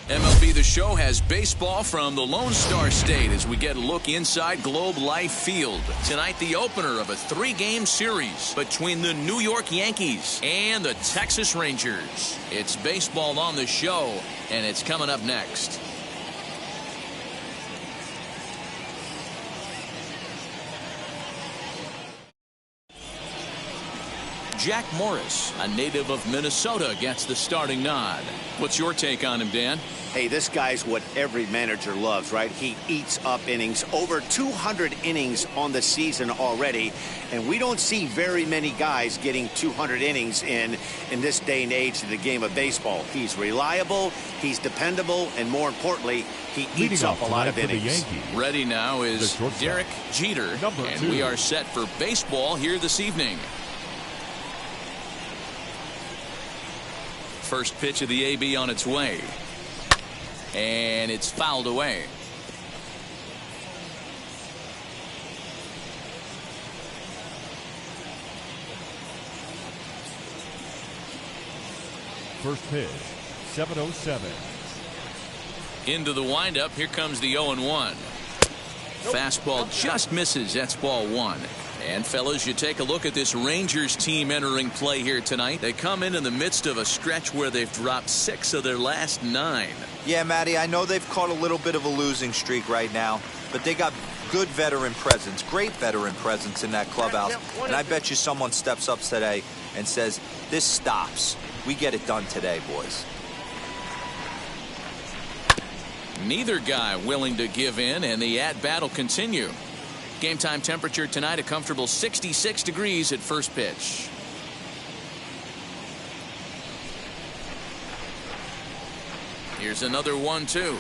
MLB The Show has baseball from the Lone Star State as we get a look inside Globe Life Field. Tonight, the opener of a 3-game series between the New York Yankees and the Texas Rangers. It's baseball on the show, and it's coming up next. Jack Morris, a native of Minnesota, gets the starting nod. What's your take on him, Dan? Hey, this guy's what every manager loves, right? He eats up innings. Over 200 innings on the season already. And we don't see very many guys getting 200 innings in this day and age of the game of baseball. He's reliable, he's dependable, and more importantly, he eats up a lot of innings. Ready now is Derek Jeter, and we are set for baseball here this evening. First pitch of the AB on its way. And it's fouled away. First pitch, 7:07. Into the windup. Here comes the 0-1. Fastball just misses. That's ball one. And fellas, you take a look at this Rangers team entering play here tonight. They come in the midst of a stretch where they've dropped 6 of their last 9. Yeah, Matty, I know they've caught a little bit of a losing streak right now, but they got good veteran presence, great veteran presence in that clubhouse. And I bet you someone steps up today and says, this stops. We get it done today, boys. Neither guy willing to give in, and the at-bat will continue. Game time temperature tonight, a comfortable 66 degrees at first pitch. Here's another 1-2.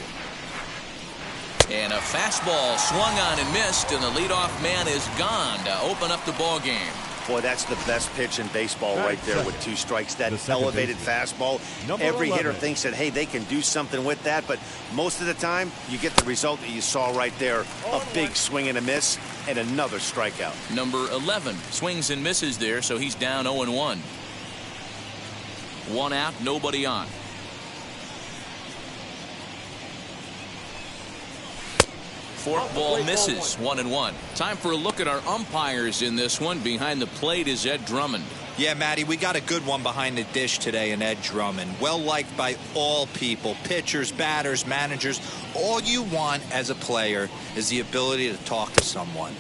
And a fastball swung on and missed, and the leadoff man is gone to open up the ball game. Boy, that's the best pitch in baseball right there with 2 strikes. That elevated fastball. Every hitter thinks that, hey, they can do something with that. But most of the time, you get the result that you saw right there. A big swing and a miss and another strikeout. Number 11 swings and misses there, so he's down 0-1. 1 out, nobody on. Forkball misses. 1-1. Time for a look at our umpires in this one. Behind the plate is Ed Drummond. Yeah, Matty, we got a good one behind the dish today in Ed Drummond. Well liked by all people, pitchers, batters, managers. All you want as a player is the ability to talk to someone.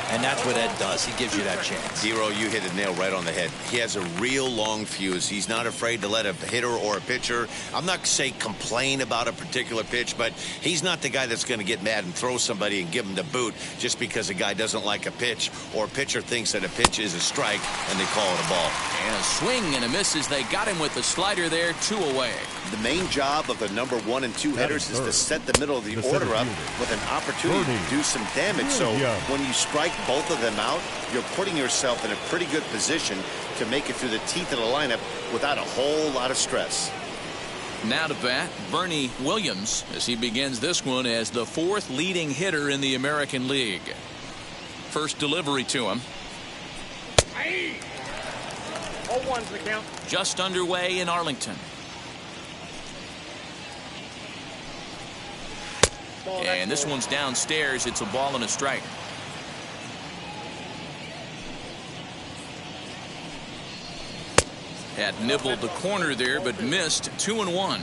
And that's what Ed does. He gives you that chance. Zero, you hit a nail right on the head. He has a real long fuse. He's not afraid to let a hitter or a pitcher, I'm not say complain about a particular pitch, but he's not the guy that's going to get mad and throw somebody and give him the boot just because a guy doesn't like a pitch or a pitcher thinks that a pitch is a strike and they call it a ball. And a swing and a miss as they got him with the slider there, 2 away. The main job of the number 1 and 2 hitters is to set the middle of the order up with an opportunity to do some damage. So when you strike both of them out, you're putting yourself in a pretty good position to make it through the teeth of the lineup without a whole lot of stress. Now to bat, Bernie Williams, as he begins this one as the 4th leading hitter in the American League. First delivery to him. 0-1's the count. Just underway in Arlington. And this one's downstairs. It's a ball and a strike. Had nibbled the corner there, but missed. 2-1.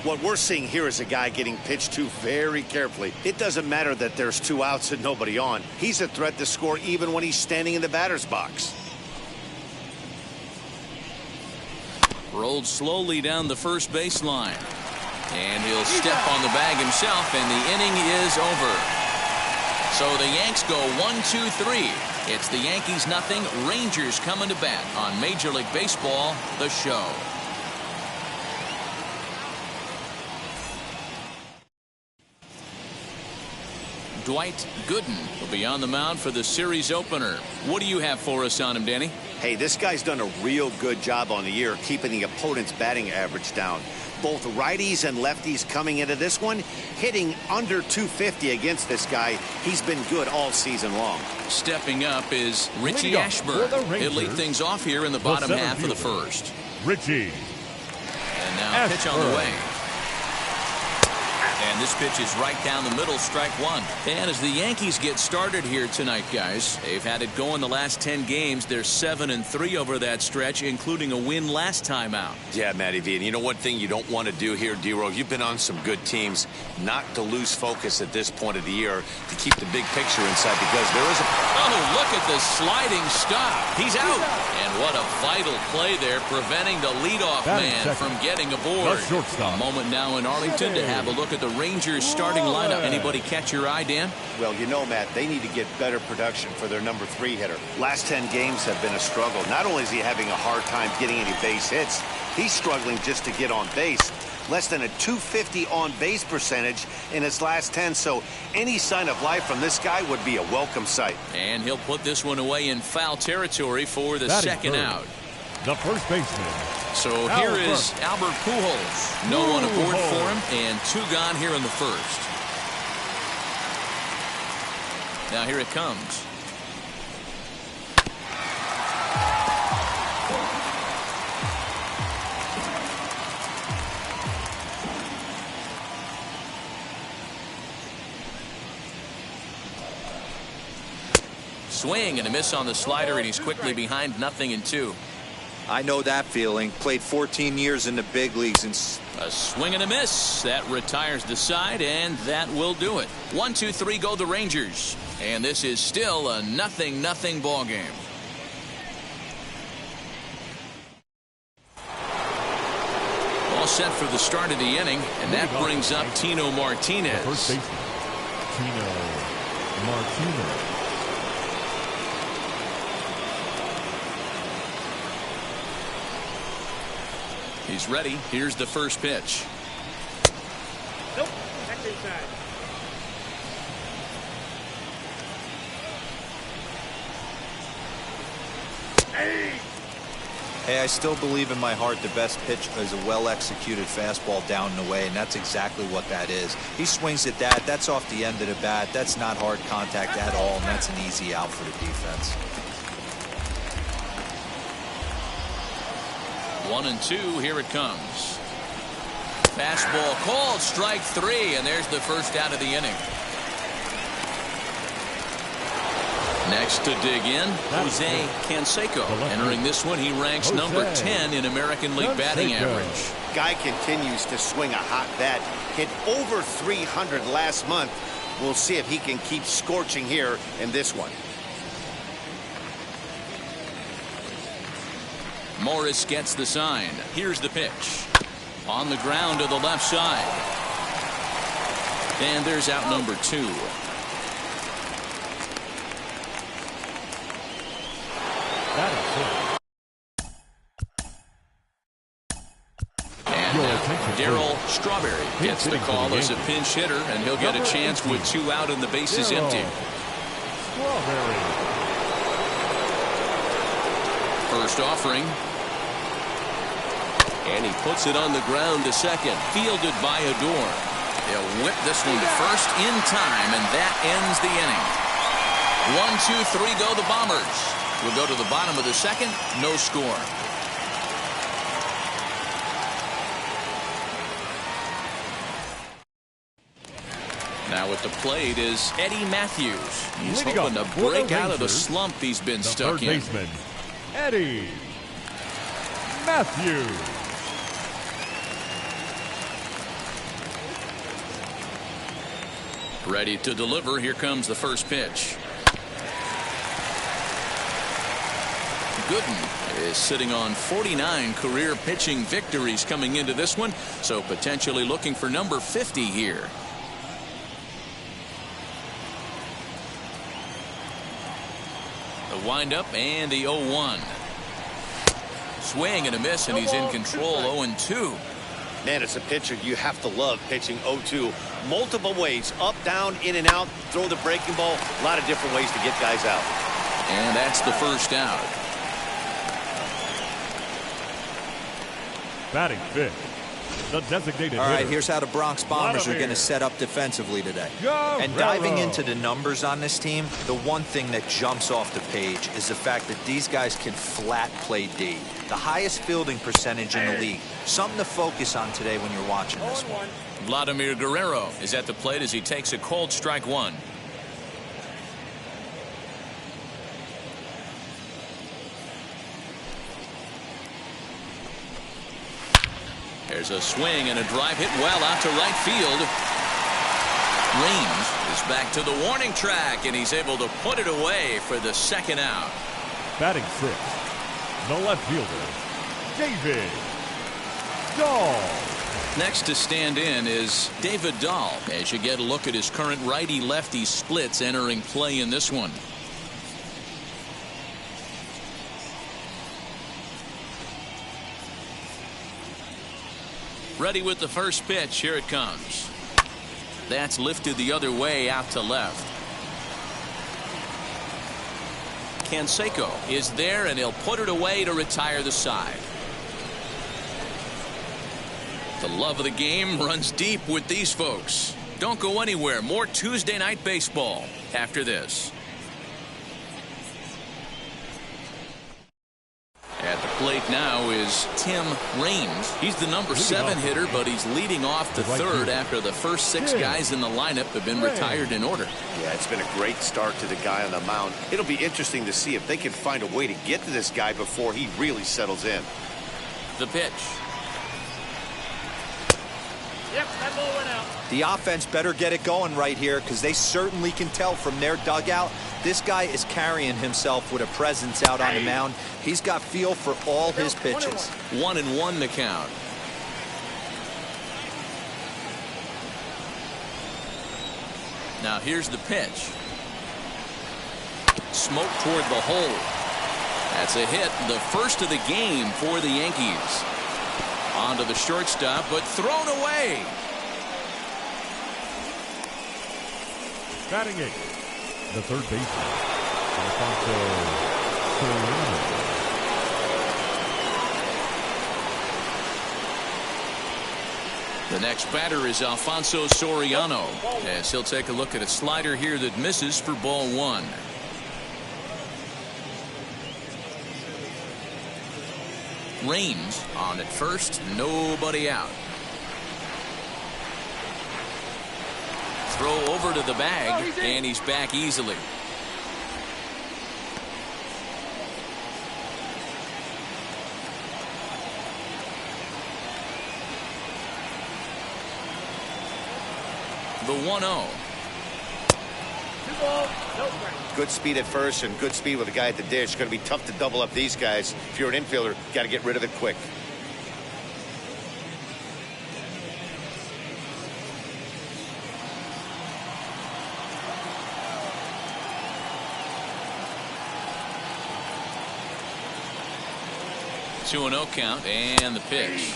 What we're seeing here is a guy getting pitched to very carefully. It doesn't matter that there's 2 outs and nobody on. He's a threat to score even when he's standing in the batter's box. Rolled slowly down the first baseline. And he'll step on the bag himself, and the inning is over. So the Yanks go 1-2-3. It's the Yankees nothing, Rangers coming to bat on Major League Baseball, The Show. Dwight Gooden will be on the mound for the series opener. What do you have for us on him, Danny? Hey, this guy's done a real good job on the year keeping the opponent's batting average down. Both righties and lefties coming into this one, hitting under 250 against this guy. He's been good all season long. Stepping up is Richie Ashburn. He'll lead things off here in the bottom half of the first. Richie. And now pitch on the way. And this pitch is right down the middle, strike one. And as the Yankees get started here tonight, guys, they've had it going the last 10 games. They're 7-3 over that stretch, including a win last time out. Yeah, Matty V. And you know one thing you don't want to do here, D-Row, you've been on some good teams, not to lose focus at this point of the year, to keep the big picture inside, because there is a... Oh, look at the sliding stop. He's out. And what a vital play there, preventing the leadoff man from getting aboard. A moment now in Arlington to have a look at the Rangers starting lineup. Anybody catch your eye, Dan? Well, you know, Matt, they need to get better production for their number 3 hitter. Last 10 games have been a struggle. Not only is he having a hard time getting any base hits, he's struggling just to get on base. Less than a .250 on base percentage in his last 10, so any sign of life from this guy would be a welcome sight. And he'll put this one away in foul territory for the second out. The first baseman. So here is Albert Pujols. No one aboard for him, and 2 gone here in the first. Now here it comes. Swing and a miss on the slider, and he's quickly behind 0-2. I know that feeling. Played 14 years in the big leagues. And a swing and a miss. That retires the side, and that will do it. 1-2-3 go the Rangers. And this is still a 0-0 ball game. All set for the start of the inning, and that brings up Tino Martinez. First baseman, Tino Martinez. He's ready. Here's the first pitch. Nope, that's inside. hey, I still believe in my heart the best pitch is a well-executed fastball down and away, and that's exactly what that is. He swings at that. That's off the end of the bat. That's not hard contact at all, and that's an easy out for the defense. 1-2, here it comes. Fastball called, strike 3, and there's the first out of the inning. Next to dig in, Jose Canseco. Entering this one, he ranks number 10 in American League batting average. Guy continues to swing a hot bat. Hit over 300 last month. We'll see if he can keep scorching here in this one. Morris gets the sign. Here's the pitch. On the ground to the left side. And there's out number 2. And Darryl Strawberry gets the call as a pinch hitter, and he'll get a chance with 2 out and the bases empty. First offering. And he puts it on the ground to second. Fielded by Adore. They'll whip this one to first in time, and that ends the inning. 1-2-3 go the Bombers. We'll go to the bottom of the second. No score. Now at the plate is Eddie Matthews. He's hoping to break out of the slump he's been stuck in. Baseman, Eddie Matthews. Ready to deliver. Here comes the first pitch. Gooden is sitting on 49 career pitching victories coming into this one, so potentially looking for number 50 here. The windup and the 0-1. Swing and a miss, and he's in control. 0-2. Man, it's a pitcher you have to love pitching 0-2. Multiple ways, up, down, in and out, throw the breaking ball. A lot of different ways to get guys out. And that's the first out. Batting fifth, the designated All right, hitter. here's how the Bronx Bombers are going Vladimir to set up defensively today. Guerrero. And diving into the numbers on this team, the one thing that jumps off the page is the fact that these guys can flat play D. The highest fielding percentage in the league. Something to focus on today when you're watching this one. Vladimir Guerrero is at the plate as he takes a cold strike one. There's a swing and a drive hit well out to right field. Reams is back to the warning track, and he's able to put it away for the second out. Batting sixth, the left fielder, David Dahl. Next to stand in is David Dahl, as you get a look at his current righty-lefty splits entering play in this one. Ready with the first pitch. Here it comes. That's lifted the other way out to left. Canseco is there, and he'll put it away to retire the side. The love of the game runs deep with these folks. Don't go anywhere. More Tuesday Night Baseball after this. At the plate now is Tim Reams. He's the number 7 hitter, but he's leading off the third after the first 6 guys in the lineup have been retired in order. Yeah, it's been a great start to the guy on the mound. It'll be interesting to see if they can find a way to get to this guy before he really settles in. The pitch. Yep, that ball went out. The offense better get it going right here, because they certainly can tell from their dugout this guy is carrying himself with a presence out on the mound. He's got feel for all his pitches. 1-1 the count. Now here's the pitch. Smoke toward the hole. That's a hit, the first of the game for the Yankees. Onto the shortstop, but thrown away. Batting eighth, the third baseman, Alfonso Soriano. The next batter is Alfonso Soriano, as he'll take a look at a slider here that misses for ball 1. Reams on at first, nobody out. Throw over to the bag, and he's back easily. The 1-0. Good speed at first and good speed with the guy at the dish. Going to be tough to double up these guys. If you're an infielder, got to get rid of it quick. Two 2-0 count, and the pitch.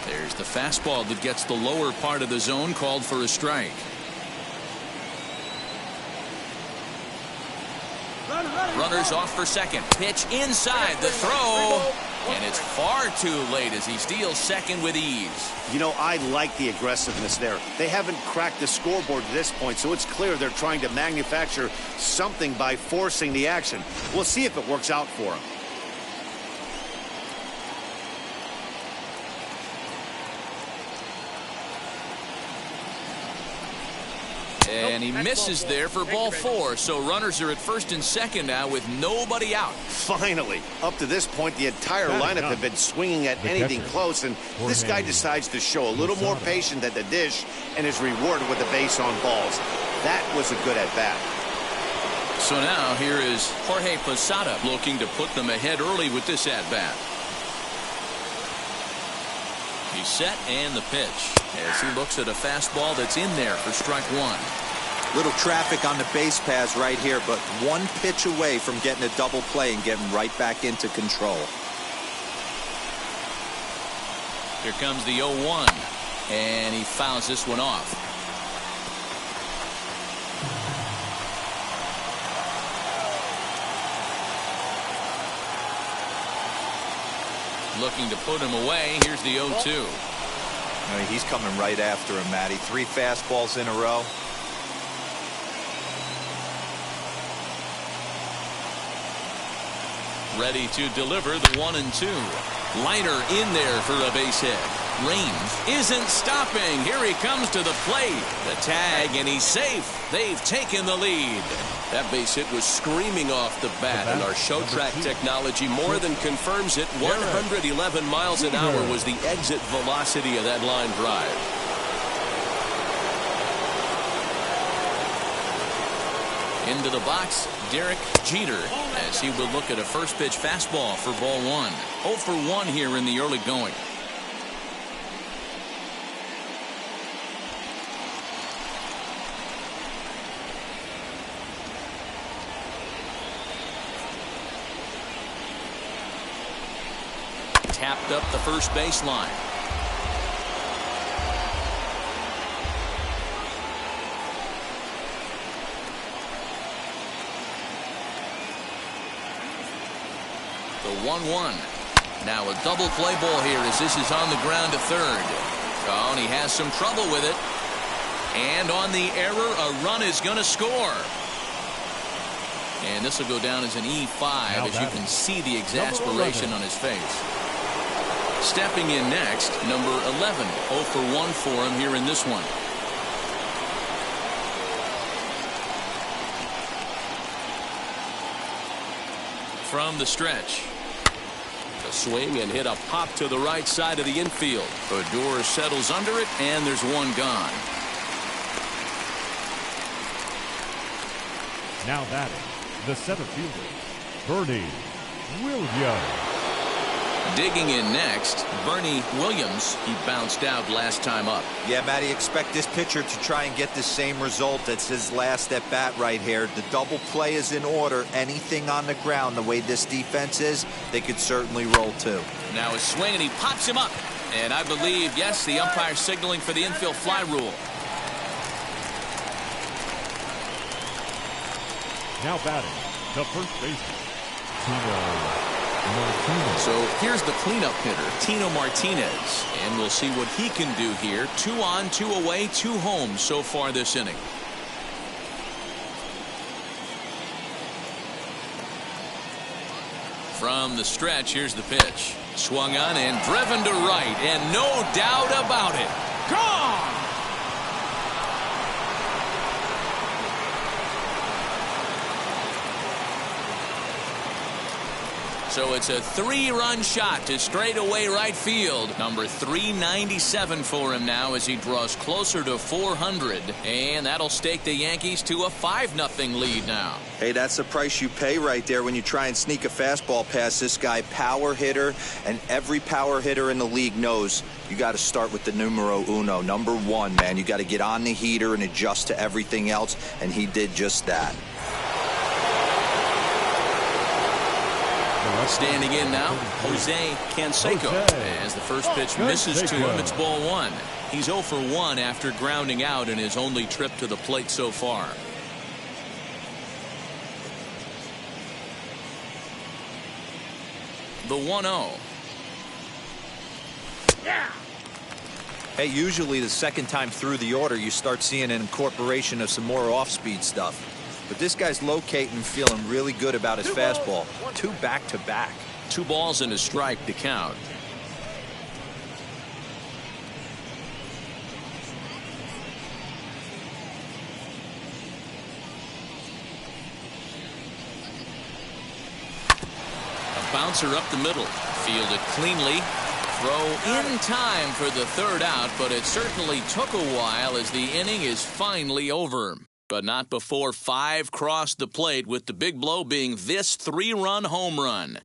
There's the fastball that gets the lower part of the zone, called for a strike. Runners off for second. Pitch inside the throw, and it's far too late as he steals second with ease. You know, I like the aggressiveness there. They haven't cracked the scoreboard to this point, so it's clear they're trying to manufacture something by forcing the action. We'll see if it works out for them. And he misses there for ball 4, so runners are at first and second now with nobody out. Finally, up to this point, the entire lineup have been swinging at anything close, and this guy decides to show a little more patience at the dish and is rewarded with a base on balls. That was a good at-bat. So now here is Jorge Posada looking to put them ahead early with this at-bat. He's set, and the pitch as he looks at a fastball that's in there for strike 1. Little traffic on the base paths right here, but one pitch away from getting a double play and getting right back into control. Here comes the 0-1, and he fouls this one off. Looking to put him away. Here's the 0-2. I mean, he's coming right after him, Matty. 3 fastballs in a row. Ready to deliver the 1-2. Liner in there for a base hit. Range isn't stopping. Here he comes to the plate. The tag, and he's safe. They've taken the lead. That base hit was screaming off the bat, and our show track technology more than confirms it. 111 miles an hour was the exit velocity of that line drive. Into the box, Derek Jeter, as he will look at a first pitch fastball for ball 1. 0 for 1 here in the early going. Tapped up the first baseline. The 1-1. Now a double play ball here as this is on the ground to third. Oh, and he has some trouble with it. And on the error, a run is going to score. And this will go down as an E5 as you can see the exasperation on his face. Stepping in next, number 11. 0 for 1 for him here in this one. From the stretch. A swing and hit a pop to the right side of the infield. Odor settles under it, and there's one gone. Now batting, the center fielder, Bernie Williams. Digging in next, Bernie Williams. He bounced out last time up. Yeah, Matty, expect this pitcher to try and get the same result. It's his last at bat right here. The double play is in order. Anything on the ground, the way this defense is, they could certainly roll too. Now a swing, and he pops him up. And I believe, yes, the umpire signaling for the infield fly rule. Now batting, the first baseman, Tino Martinez. So here's the cleanup hitter, Tino Martinez. And we'll see what he can do here. 2 on, 2 away, 2 home so far this inning. From the stretch, here's the pitch. Swung on and driven to right, and no doubt about it. Gone! So it's a 3-run shot to straightaway right field. Number 397 for him now as he draws closer to 400. And that'll stake the Yankees to a 5-0 lead now. Hey, that's the price you pay right there when you try and sneak a fastball past this guy. Power hitter, and every power hitter in the league knows you got to start with the numero uno, number 1, man. You got to get on the heater and adjust to everything else, and he did just that. Standing in now, Jose Canseco. As the first pitch misses to him, it's ball 1. He's 0 for 1 after grounding out in his only trip to the plate so far. The 1-0. Hey, usually the second time through the order, you start seeing an incorporation of some more off-speed stuff. But this guy's locating and feeling really good about his fastball. 2 back-to-back. 2 balls and a strike to count. A bouncer up the middle. Fielded cleanly. Throw in time for the 3rd out, but it certainly took a while as the inning is finally over. But not before 5 crossed the plate, with the big blow being this 3-run home run.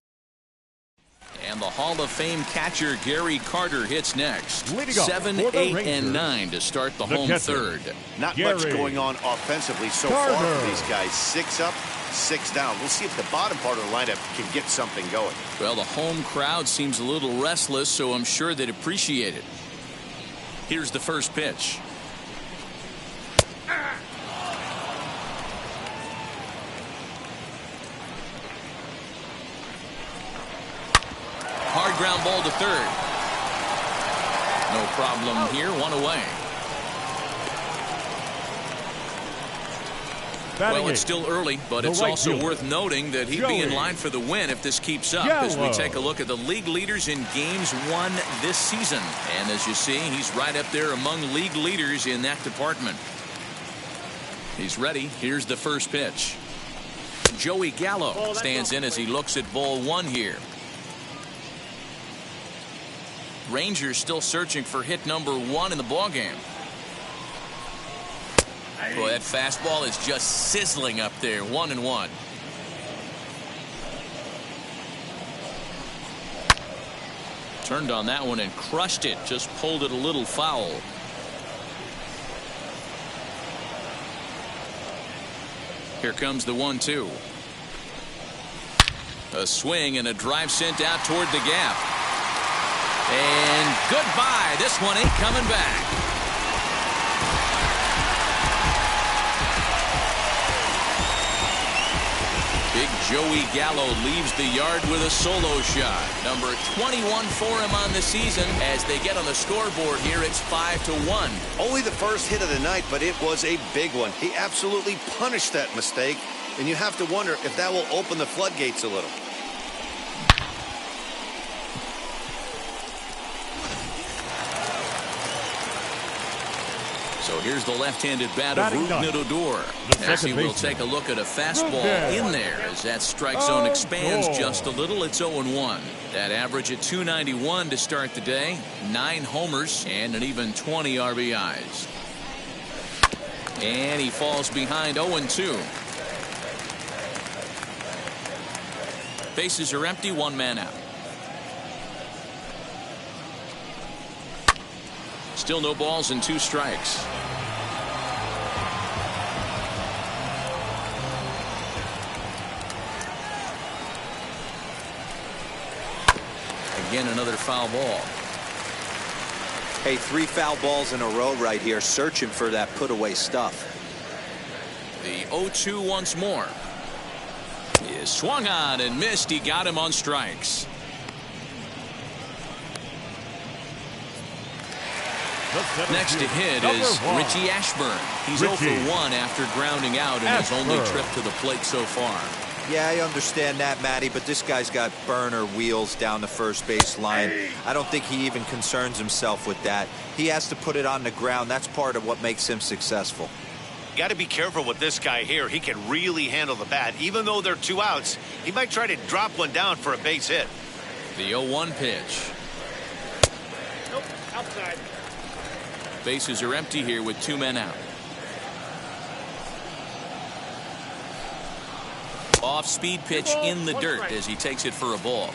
And the Hall of Fame catcher Gary Carter hits next. 7, 8, and 9 to start the home catcher, 3rd. Not much going on offensively so far for these guys. 6 up, 6 down. We'll see if the bottom part of the lineup can get something going. Well, the home crowd seems a little restless, so I'm sure they'd appreciate it. Here's the first pitch. Hard ground ball to third. No problem here. 1 away. Well, it's still early, but it's also worth noting that he'd be in line for the win if this keeps up as we take a look at the league leaders in games won this season. And as you see, he's right up there among league leaders in that department. He's ready. Here's the first pitch. Joey Gallo stands in as he looks at ball 1 here. Rangers still searching for hit number 1 in the ballgame. Boy, that fastball is just sizzling up there. 1-1. Turned on that one and crushed it. Just pulled it a little foul. Here comes the 1-2. A swing and a drive sent out toward the gap. And goodbye. This one ain't coming back. Big Joey Gallo leaves the yard with a solo shot. Number 21 for him on the season. As they get on the scoreboard here, it's 5-1. Only the first hit of the night, but it was a big one. He absolutely punished that mistake, and you have to wonder if that will open the floodgates a little. So here's the left-handed bat of Rougned Odor. As he will take a look at a fastball in there as that strike zone expands just a little. It's 0-1. That average at .291 to start the day. 9 homers and an even 20 RBIs. And he falls behind 0-2. Bases are empty. 1 man out. Still no balls and 2 strikes. Again, another foul ball. Hey, 3 foul balls in a row right here, searching for that put-away stuff. The 0-2 once more. He is swung on and missed. He got him on strikes. Next to hit is Richie Ashburn. He's 0 for 1 after grounding out in his only trip to the plate so far. Yeah, I understand that, Matty, but this guy's got burner wheels down the first base line. I don't think he even concerns himself with that. He has to put it on the ground. That's part of what makes him successful. Got to be careful with this guy here. He can really handle the bat. Even though they're 2 outs, he might try to drop one down for a base hit. The 0-1 pitch. Nope, outside. Bases are empty here with 2 men out. Off-speed pitch in the dirt as he takes it for a ball.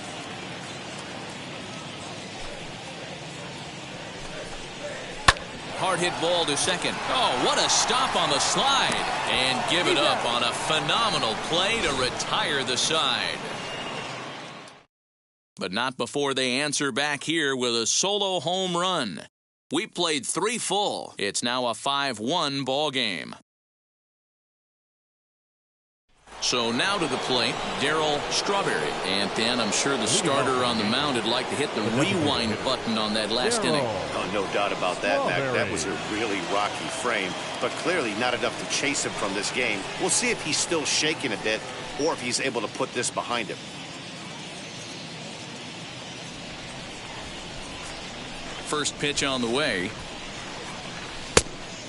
Hard hit ball to second. Oh, what a stop on the slide. And give it up on a phenomenal play to retire the side. But not before they answer back here with a solo home run. We played 3 full. It's now a 5-1 ball game. So now to the plate, Darryl Strawberry. And Dan, I'm sure the starter on the mound would like to hit the rewind button on that last inning. Oh, no doubt about that, Mac. That was a really rocky frame, but clearly not enough to chase him from this game. We'll see if he's still shaking a bit or if he's able to put this behind him. First pitch on the way.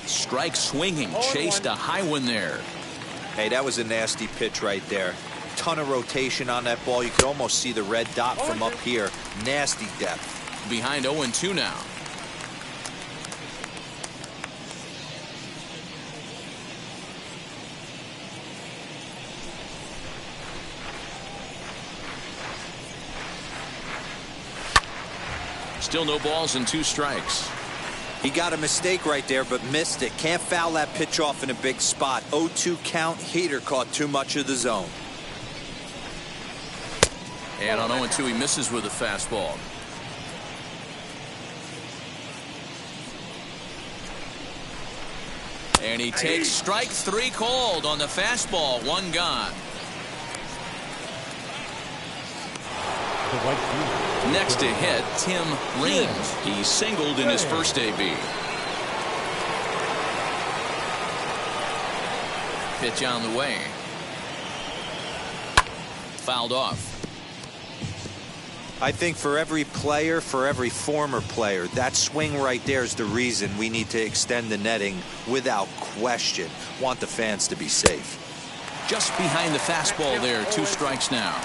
Strike swinging, chased a high one there. Hey, that was a nasty pitch right there. Ton of rotation on that ball. You could almost see the red dot from up here. Nasty depth. Behind 0-2 now. Still no balls and 2 strikes. He got a mistake right there, but missed it. Can't foul that pitch off in a big spot. 0-2 count. Heater caught too much of the zone. And on 0-2, he misses with a fastball. And he takes strike 3 called on the fastball. 1 gone. The right fielder, Next to hit, Tim Raines. He singled in his first AB. Pitch on the way. Fouled off. I think for every player, for every former player, that swing right there is the reason we need to extend the netting without question. Want the fans to be safe. Just behind the fastball there. 2 strikes now.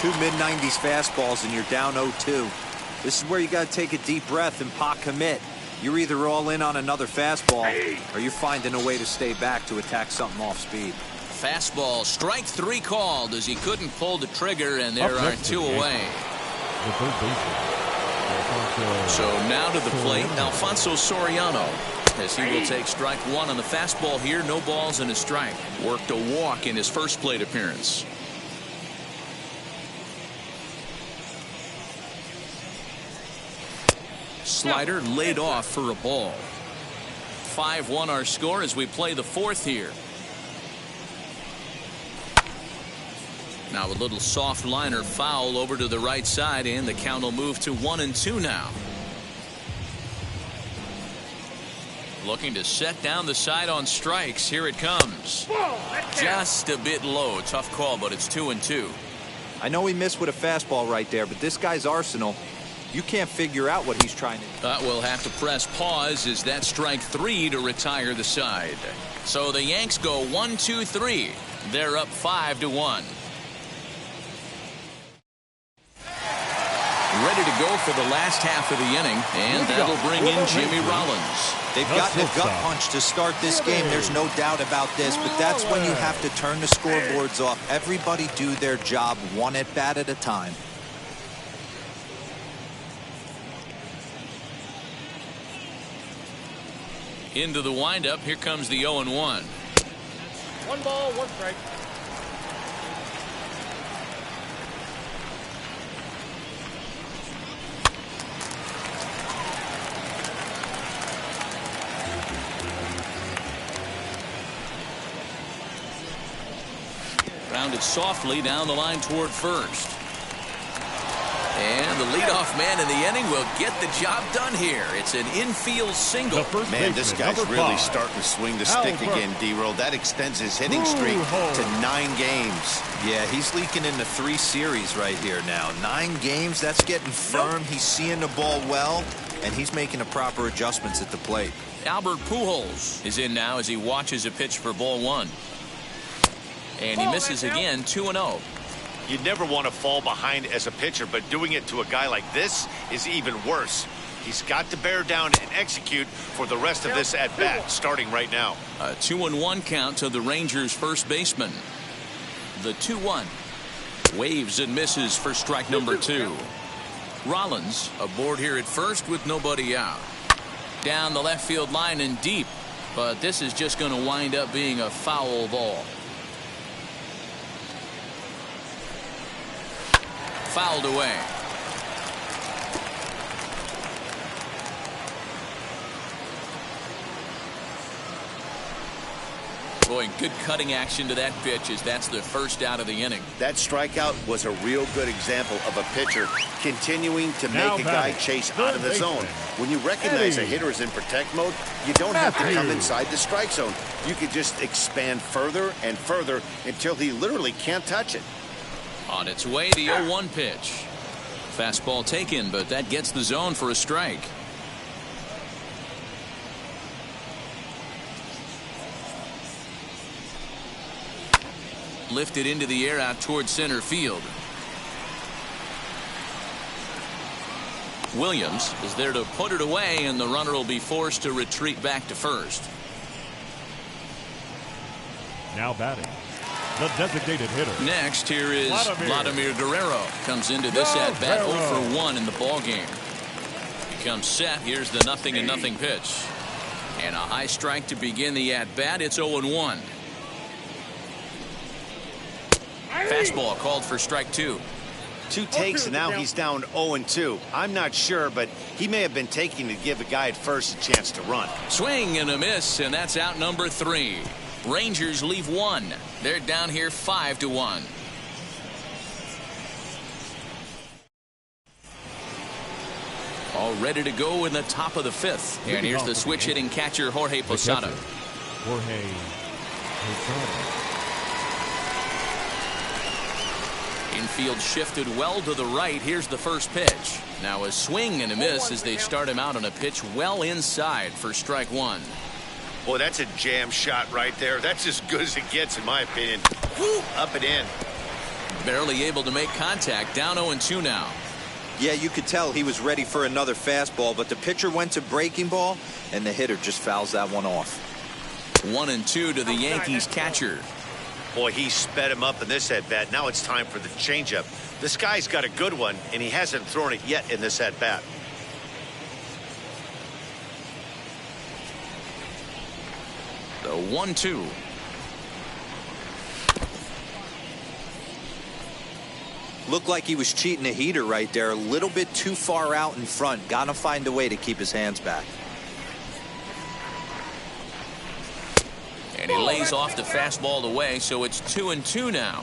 2 mid-90s fastballs and you're down 0-2. This is where you got to take a deep breath and pot commit. You're either all in on another fastball or you're finding a way to stay back to attack something off speed. Fastball, strike 3 called as he couldn't pull the trigger, and there are 2 away. The third baseman. So now to the plate, Alfonso Soriano, as he will take strike 1 on the fastball here. No balls and a strike. Worked a walk in his first plate appearance. Slider laid off for a ball. 5-1 our score as we play the 4th here. Now a little soft liner foul over to the right side, and the count will move to 1-2 now. Looking to set down the side on strikes. Here it comes. Just a bit low. Tough call, but it's 2-2. I know he missed with a fastball right there, but this guy's arsenal, you can't figure out what he's trying to do. We'll have to press pause as that strike 3 to retire the side. So the Yanks go 1-2-3. They're up 5-1. Ready to go for the last half of the inning, and that'll bring in Jimmy Rollins. They've gotten a gut punch to start this game. There's no doubt about this, but that's when you have to turn the scoreboards off. Everybody do their job 1 at bat at a time. Into the windup. Here comes the 0-1. 1 ball, 1 strike. Rounded softly down the line toward first. And the leadoff man in the inning will get the job done here. It's an infield single. Man, this guy's really starting to swing the stick again, D-Roll. That extends his hitting streak to 9 games. Yeah, he's leaking into 3 series right here now. 9 games, that's getting firm. He's seeing the ball well, and he's making the proper adjustments at the plate. Albert Pujols is in now as he watches a pitch for ball 1. And he misses again, 2-0. You never want to fall behind as a pitcher, but doing it to a guy like this is even worse. He's got to bear down and execute for the rest of this at-bat, starting right now. A 2-1 count to the Rangers' first baseman. The 2-1. Waves and misses for strike number 2. Rollins aboard here at first with nobody out. Down the left field line and deep, but this is just going to wind up being a foul ball. Fouled away. Boy, good cutting action to that pitch as that's the first out of the inning. That strikeout was a real good example of a pitcher continuing to make a guy chase out of the zone. When you recognize a hitter is in protect mode, you don't have to come inside the strike zone. You could just expand further and further until he literally can't touch it. On its way, the 0-1 pitch. Fastball taken, but that gets the zone for a strike. Lifted into the air out towards center field. Williams is there to put it away, and the runner will be forced to retreat back to first. Now batting, the designated hitter. Next, here is Vladimir Guerrero. Comes into this at-bat 0 for 1 in the ball game. He comes set. Here's the 0-0 pitch. And a high strike to begin the at-bat. It's 0-1. Fastball called for strike 2. 2 takes, and now he's down 0-2. I'm not sure, but he may have been taking to give a guy at first a chance to run. Swing and a miss, and that's out number 3. Rangers leave 1. They're down here 5-1. All ready to go in the top of the 5th. And here's the switch hitting catcher, Jorge Posada. Jorge Posada. Infield shifted well to the right. Here's the first pitch. Now a swing and a miss as they start him out on a pitch well inside for strike 1. Boy, that's a jam shot right there. That's as good as it gets, in my opinion. Woo, up and in. Barely able to make contact. Down 0-2 now. Yeah, you could tell he was ready for another fastball, but the pitcher went to breaking ball, and the hitter just fouls that one off. 1-2 to the Yankees catcher. Boy, he sped him up in this at-bat. Now it's time for the changeup. This guy's got a good one, and he hasn't thrown it yet in this at-bat. The 1-2. Looked like he was cheating a heater right there. A little bit too far out in front. Gotta find a way to keep his hands back. And he lays off the fastball away, so it's 2-2 now.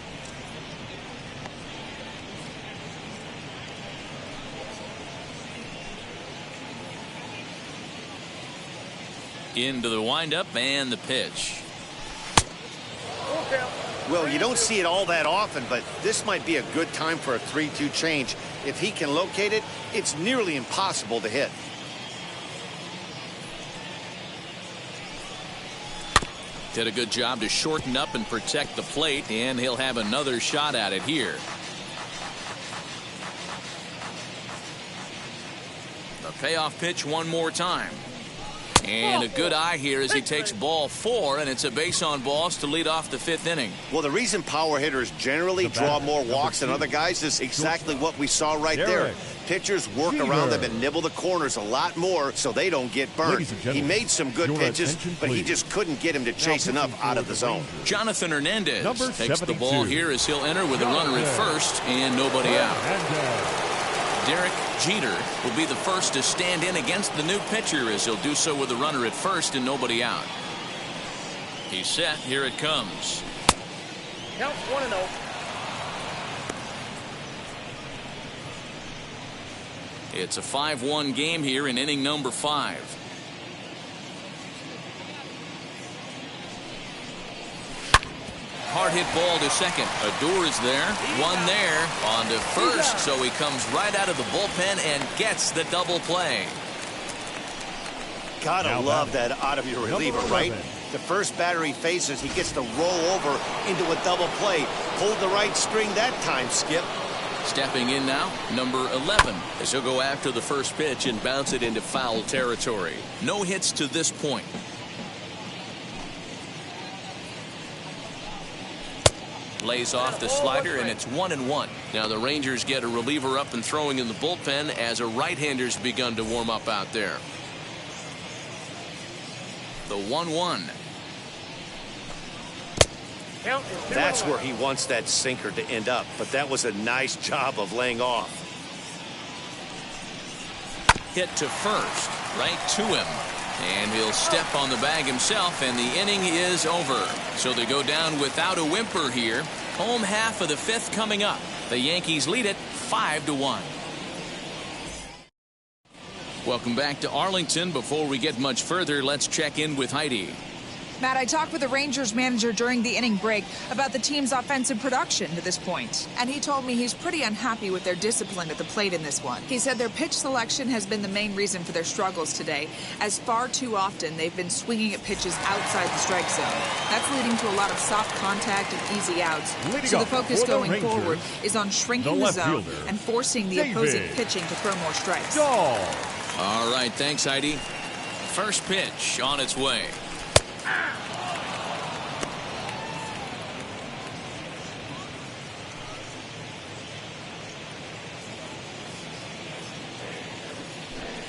Into the windup and the pitch. Well, you don't see it all that often, but this might be a good time for a 3-2 change. If he can locate it, it's nearly impossible to hit. Did a good job to shorten up and protect the plate, and he'll have another shot at it here. The payoff pitch one more time. And a good eye here as he takes ball 4, and it's a base on balls to lead off the 5th inning. Well, the reason power hitters generally draw more walks than other guys is exactly what we saw right there. Pitchers work around them and nibble the corners a lot more so they don't get burned. He made some good pitches, but he just couldn't get him to chase enough out of the zone. Jonathan Hernandez takes the ball here as he'll enter with a runner at first and nobody out. Derek Jeter will be the first to stand in against the new pitcher as he'll do so with a runner at first and nobody out. He's set. Here it comes. Count 1-0. It's a 5-1 game here in inning number 5. Hard hit ball to second. Odor is there. One there. On to first. So he comes right out of the bullpen and gets the double play. Gotta love that out of your reliever, right? The first batter he faces, he gets to roll over into a double play. Hold the right string that time, Skip. Stepping in now, number 11, as he'll go after the first pitch and bounce it into foul territory. No hits to this point. Lays off the slider, and it's 1-1. Now the Rangers get a reliever up and throwing in the bullpen as a right-hander's begun to warm up out there. The 1-1. That's where he wants that sinker to end up, but that was a nice job of laying off. Hit to first, right to him. And he'll step on the bag himself, and the inning is over. So they go down without a whimper here. Home half of the 5th coming up. The Yankees lead it 5-1. Welcome back to Arlington. Before we get much further, let's check in with Heidi. Matt, I talked with the Rangers manager during the inning break about the team's offensive production to this point, and he told me he's pretty unhappy with their discipline at the plate in this one. He said their pitch selection has been the main reason for their struggles today, as far too often they've been swinging at pitches outside the strike zone. That's leading to a lot of soft contact and easy outs. So the focus going forward is on shrinking the zone and forcing the opposing pitching to throw more strikes. All right, thanks, Heidi. First pitch on its way.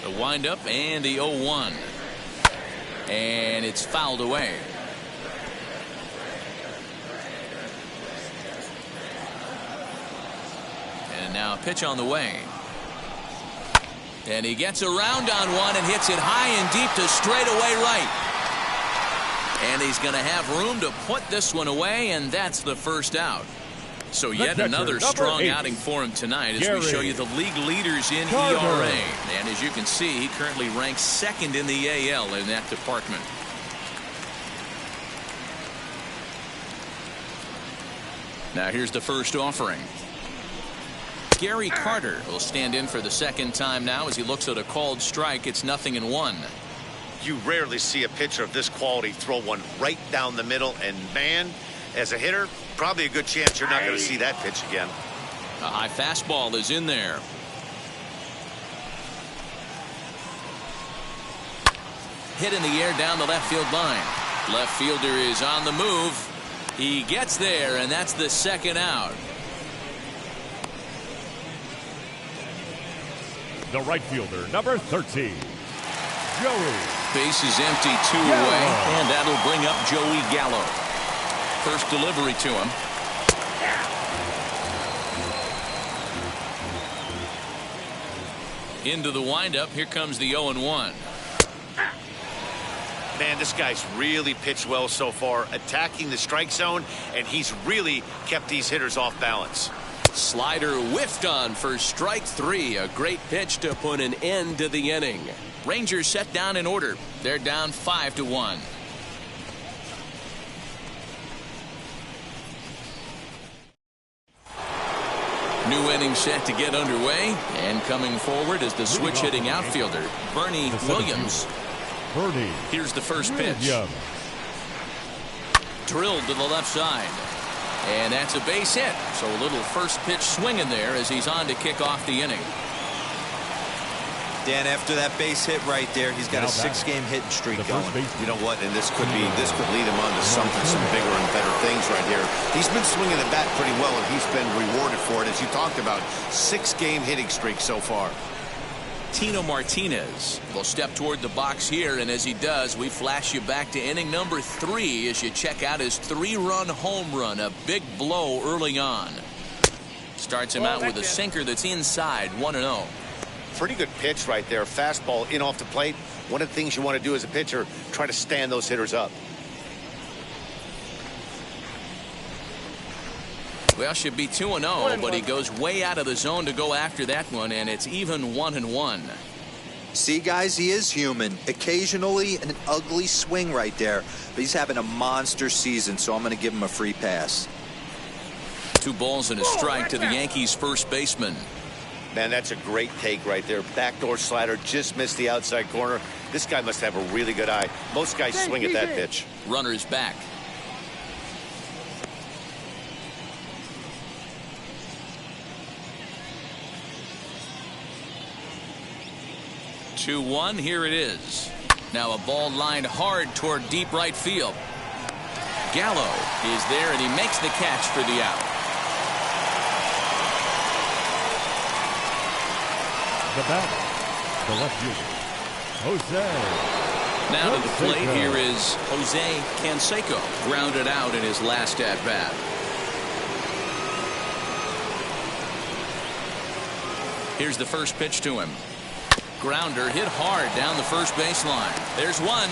The windup and the 0-1. And it's fouled away. And now a pitch on the way. And he gets around on one and hits it high and deep to straightaway right. And he's going to have room to put this one away, and that's the first out. So yet another strong outing for him tonight as we show you the league leaders in ERA. And as you can see, he currently ranks second in the AL in that department. Now here's the first offering. Gary Carter will stand in for the second time now as he looks at a called strike. It's 0-1. You rarely see a pitcher of this quality throw one right down the middle, and man, as a hitter, probably a good chance you're not going to see that pitch again. A high fastball is in there. Hit in the air down the left field line. Left fielder is on the move. He gets there, and that's the second out. The right fielder, number 13, Joey. Base is empty, 2 away, and that'll bring up Joey Gallo. First delivery to him. Into the windup. Here comes the 0-1. Man, this guy's really pitched well so far, attacking the strike zone, and he's really kept these hitters off balance. Slider whiffed on for strike 3. A great pitch to put an end to the inning. Rangers set down in order. They're down 5-1. New inning set to get underway, and coming forward is the switch hitting outfielder Bernie Williams. Here's the first pitch. Drilled to the left side. And that's a base hit. So a little first pitch swing in there as he's on to kick off the inning. Dan, after that base hit right there, he's got a 6-game hitting streak going. You know what? And this could lead him on to some bigger and better things right here. He's been swinging the bat pretty well, and he's been rewarded for it, as you talked about. 6-game hitting streak so far. Tino Martinez will step toward the box here, and as he does, we flash you back to inning number 3 as you check out his 3-run home run, a big blow early on. Starts him out with a sinker that's inside, 1-0. Pretty good pitch right there. Fastball in off the plate. One of the things you want to do as a pitcher, try to stand those hitters up. Well, should be 2-0, but he goes way out of the zone to go after that one, and it's even 1-1. See, guys, he is human. Occasionally an ugly swing right there, but he's having a monster season, so I'm going to give him a free pass. 2 balls and a strike to the Yankees' first baseman. Man, that's a great take right there. Backdoor slider, just missed the outside corner. This guy must have a really good eye. Most guys swing at that pitch. Runner's back. 2-1, here it is. Now a ball lined hard toward deep right field. Gallo is there, and he makes the catch for the out. The batter, the left fielder, Jose. Now to the plate, here is Jose Canseco, grounded out in his last at-bat. Here's the first pitch to him. Grounder hit hard down the first baseline. There's one.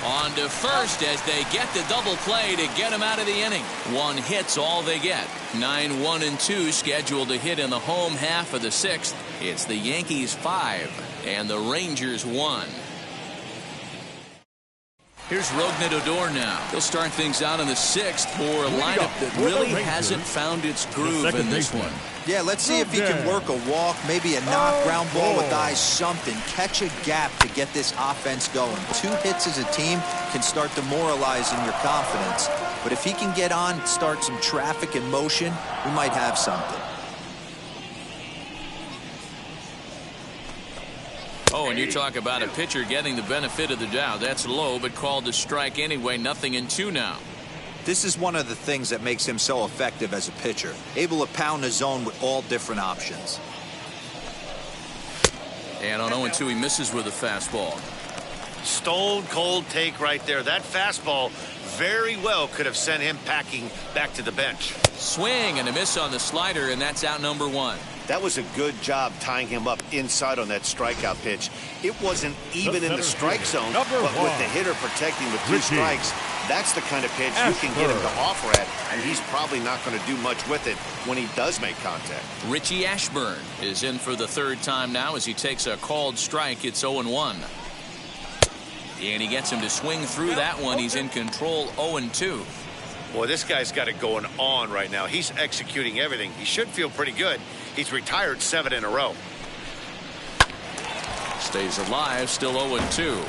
On to first as they get the double play to get him out of the inning. 1 hit's all they get. 9-1-2 scheduled to hit in the home half of the 6th. It's the Yankees 5 and the Rangers 1. Here's Rougned Odor now. He'll start things out in the 6th for a lineup that really hasn't found its groove in this one. Yeah, let's see if he can work a walk, maybe a knock, ground ball with eyes, something. Catch a gap to get this offense going. 2 hits as a team can start demoralizing your confidence. But if he can get on, start some traffic in motion, we might have something. Oh, and you talk about a pitcher getting the benefit of the doubt. That's low, but called a strike anyway. 0-2 now. This is one of the things that makes him so effective as a pitcher. Able to pound the zone with all different options. And on 0-2, he misses with a fastball. Stone cold take right there. That fastball, very well could have sent him packing back to the bench. Swing and a miss on the slider, and that's out number one. That was a good job tying him up inside on that strikeout pitch. It wasn't even in the strike zone, but with the hitter protecting with two strikes, that's the kind of pitch you can get him to offer at, and he's probably not going to do much with it when he does make contact. Richie Ashburn is in for the third time now as he takes a called strike. It's 0-1. And he gets him to swing through that one. He's in control, 0-2. Boy, this guy's got it going on right now. He's executing everything. He should feel pretty good. He's retired 7 in a row. Stays alive, still 0-2.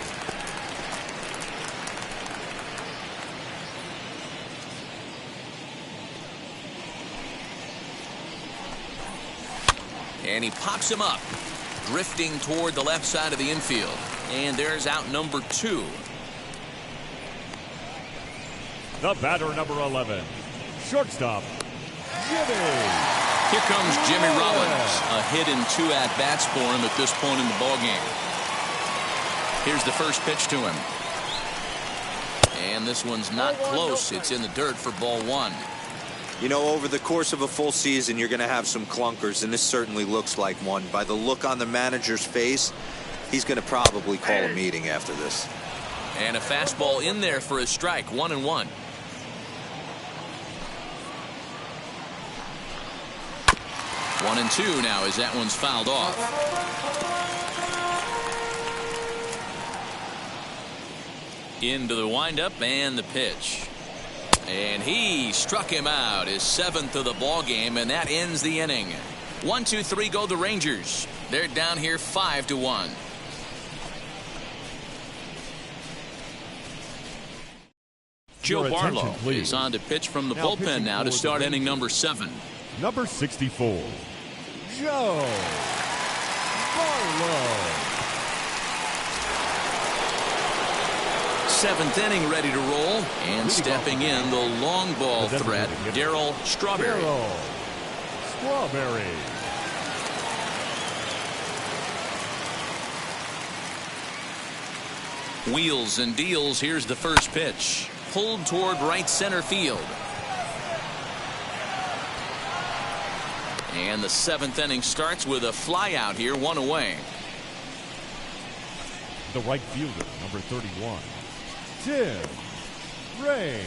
And he pops him up, drifting toward the left side of the infield. And there's out number 2. The batter, number 11, shortstop, Jimmy. Here comes Jimmy Rollins. A hit and 2 at-bats for him at this point in the ballgame. Here's the first pitch to him. And this one's not close. It's in the dirt for ball 1. You know, over the course of a full season, you're going to have some clunkers, and this certainly looks like one. By the look on the manager's face, he's going to probably call a meeting after this. And a fastball in there for a strike, 1-1. One and 2 now as that one's fouled off. Into the windup and the pitch. And he struck him out, his 7th of the ball game, and that ends the inning. 1-2-3 go the Rangers. They're down here 5-1. Joe Barlow is on to pitch from the bullpen now to start inning number 7. Number 64, Joe Barlow. 7th inning ready to roll, and stepping in the long ball threat, Darryl Strawberry. Wheels and deals. Here's the first pitch, pulled toward right center field. And the 7th inning starts with a fly out here, 1 away. The right fielder, number 31, Tim Raines.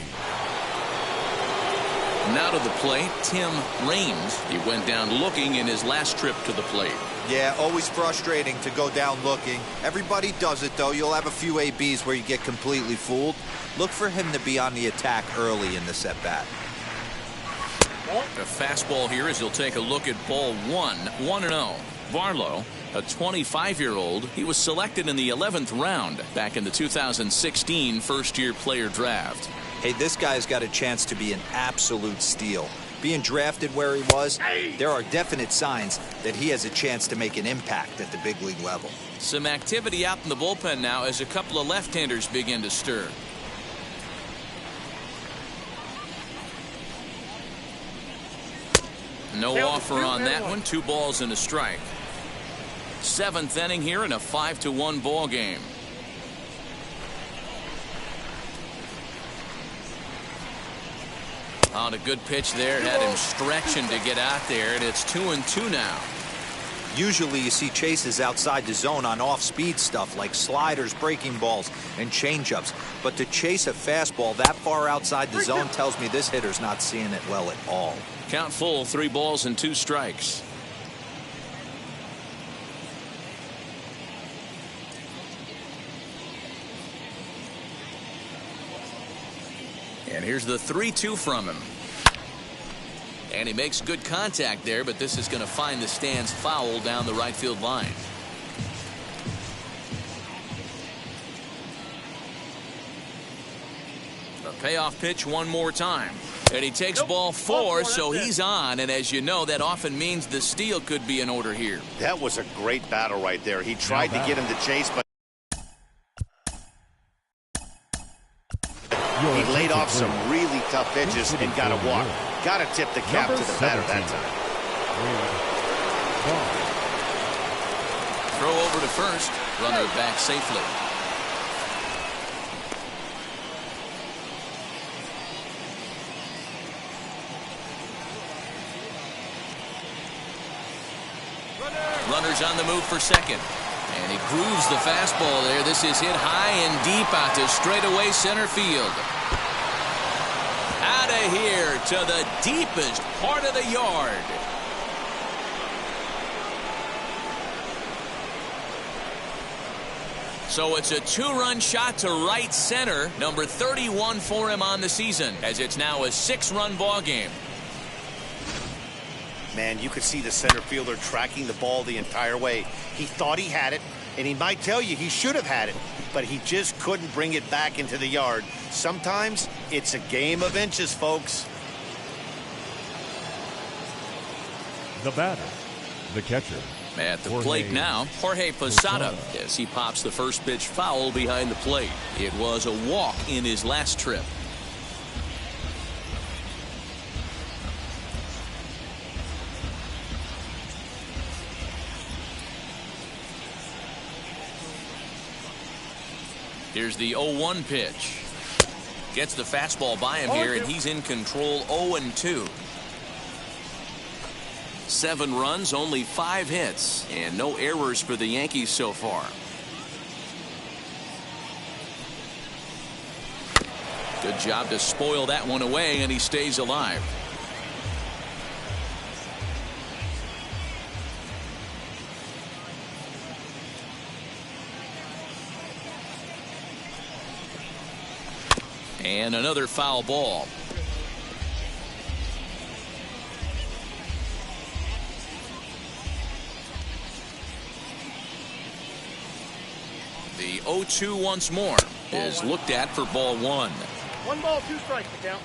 Now to the plate, Tim Raines. He went down looking in his last trip to the plate. Yeah, always frustrating to go down looking. Everybody does it, though. You'll have a few ABs where you get completely fooled. Look for him to be on the attack early in this at-bat. A fastball here as he'll take a look at ball 1, 1-0. Barlow, a 25-year-old, he was selected in the 11th round back in the 2016 first-year player draft. Hey, this guy's got a chance to be an absolute steal. Being drafted where he was, there are definite signs that he has a chance to make an impact at the big league level. Some activity out in the bullpen now as a couple of left-handers begin to stir. No offer on that one. 2 balls and a strike. 7th inning here in a 5-1 ball game. On a good pitch there, had him stretching to get out there, and it's 2-2 now. Usually you see chases outside the zone on off-speed stuff like sliders, breaking balls, and changeups. But to chase a fastball that far outside the zone tells me this hitter's not seeing it well at all. Count full, 3 balls and 2 strikes. And here's the 3-2 from him. And he makes good contact there, but this is going to find the stands foul down the right field line. A payoff pitch one more time. And he takes ball 4, so he's on. And as you know, that often means the steal could be in order here. That was a great battle right there. He tried to get him to chase, but he laid off some really tough pitches and got a walk. Got to tip the cap to the batter that time. Throw over to first. Runner back safely. Runners on the move for second. And he grooves the fastball there. This is hit high and deep out to straightaway center field. Out of here to the deepest part of the yard. So it's a 2-run shot to right center. Number 31 for him on the season, as it's now a 6-run ball game. Man, you could see the center fielder tracking the ball the entire way. He thought he had it, and he might tell you he should have had it, but he just couldn't bring it back into the yard. Sometimes it's a game of inches, folks. The batter, the catcher. At the plate now, Jorge Posada, as he pops the first pitch foul behind the plate. It was a walk in his last trip. Here's the 0-1 pitch. Gets the fastball by him here, and he's in control. 0-2. 7 runs, only 5 hits, and no errors for the Yankees so far. Good job to spoil that one away, and he stays alive. And another foul ball. The 0-2 once more is looked at for ball 1. 1 ball, 2 strikes to count.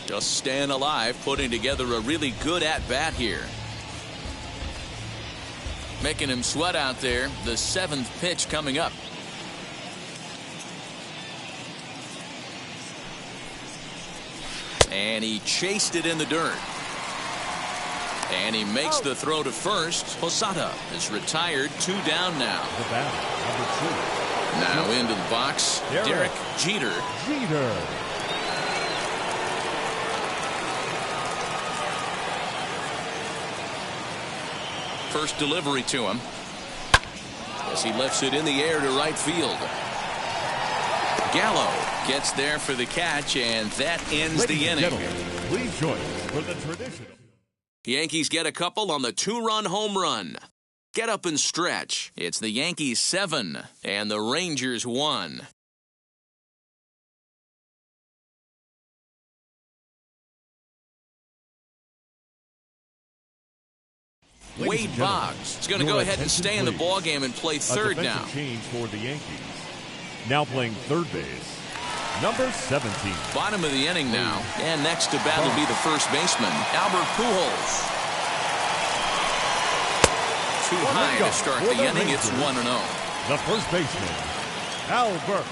Just staying alive, putting together a really good at-bat here. Making him sweat out there. The 7th pitch coming up. And he chased it in the dirt. And he makes the throw to first. Posada is retired. 2 down now. The batter, number 2. Now into the box, Derek Jeter. First delivery to him as he lifts it in the air to right field. Gallo gets there for the catch, and that ends the inning. Please join us for the traditional. Yankees get a couple on the 2-run home run. Get up and stretch. It's the Yankees 7 and the Rangers 1. Wade Boggs is going to go ahead and stay in the ballgame and play third now. Change for the Yankees. Now playing third base, number 17. Bottom of the inning now, and next to bat will be the first baseman, Albert Pujols. Too high to start the inning. It's 1-0. The first baseman, Albert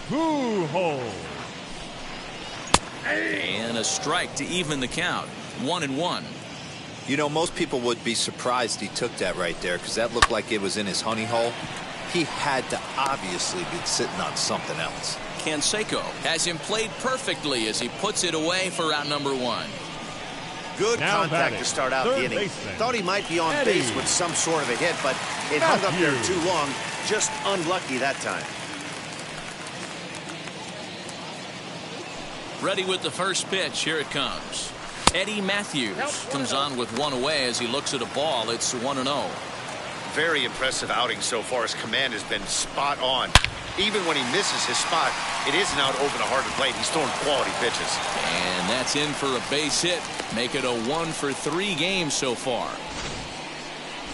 Pujols. And a strike to even the count. 1-1. You know, most people would be surprised he took that right there, because that looked like it was in his honey hole. He had to obviously be sitting on something else. Canseco has him played perfectly as he puts it away for out number 1. Good contact to start out the inning. Thought he might be on base with some sort of a hit, but it hung up there too long. Just unlucky that time. Ready with the first pitch. Here it comes. Eddie Matthews comes on with 1 away as he looks at a ball. It's 1-0. Very impressive outing so far. His command has been spot on. Even when he misses his spot, it isn't out over the heart of the plate. He's throwing quality pitches. And that's in for a base hit. Make it a 1-for-3 game so far.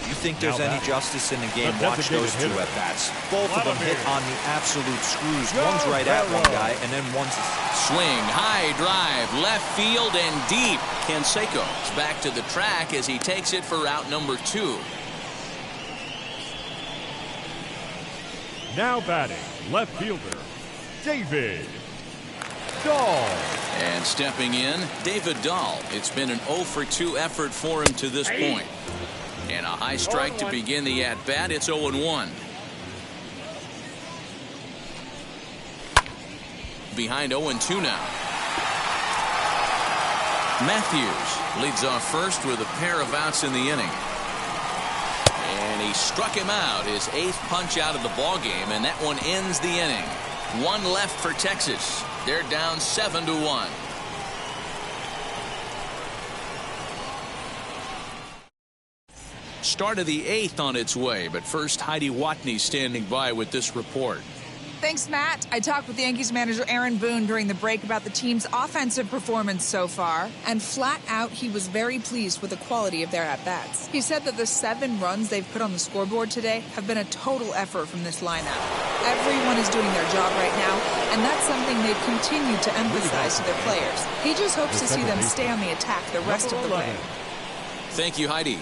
You think there's any justice in the game? Watch those 2 at-bats. Both of them hit on the absolute screws. One's right at one guy, and then one's... Swing, high drive, left field, and deep. Canseco is back to the track as he takes it for out number 2. Now batting, left fielder, David Dahl. And stepping in, David Dahl. It's been an 0-for-2 effort for him to this point. And a high strike to begin the at-bat. It's 0-1. behind 0-2 now. Matthews leads off first with a pair of outs in the inning. And he struck him out, his 8th punch out of the ball game, and that one ends the inning. 1 left for Texas. They're down 7-1. Start of the 8th on its way, but first Heidi Watney standing by with this report. Thanks, Matt. I talked with Yankees manager Aaron Boone during the break about the team's offensive performance so far, and flat out, he was very pleased with the quality of their at-bats. He said that the 7 runs they've put on the scoreboard today have been a total effort from this lineup. Everyone is doing their job right now, and that's something they've continued to emphasize to their players. He just hopes to see them stay on the attack the rest of the way. Thank you, Heidi.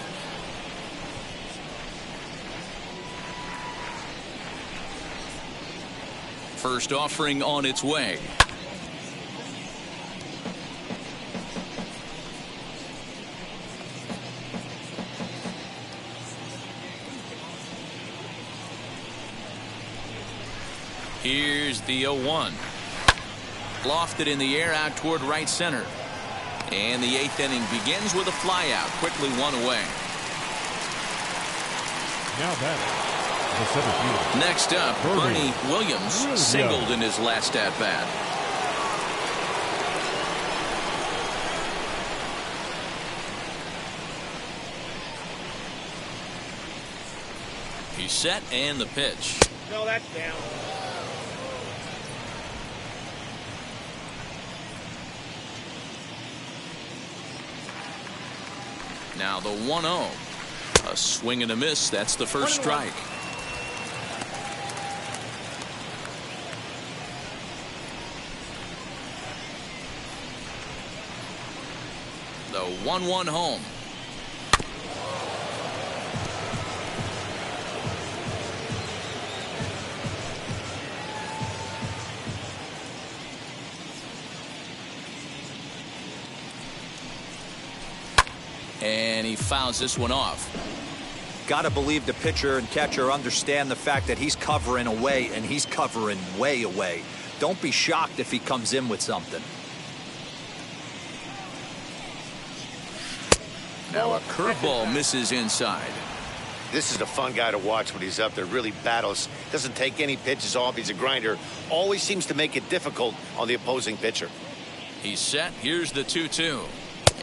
First offering on its way. Here's the 0-1. Lofted in the air out toward right center. And the 8th inning begins with a flyout. Quickly 1 away. Now batting. Next up, Bernie Williams singled in his last at-bat. He's set and the pitch. No, that's down. Now the 1-0. A swing and a miss. That's the first strike. The 1-1 home. And he fouls this one off. Got to believe the pitcher and catcher understand the fact that he's covering away, and he's covering way away. Don't be shocked if he comes in with something. Now a curveball misses inside. This is a fun guy to watch when he's up there. Really battles. Doesn't take any pitches off. He's a grinder. Always seems to make it difficult on the opposing pitcher. He's set. Here's the 2-2.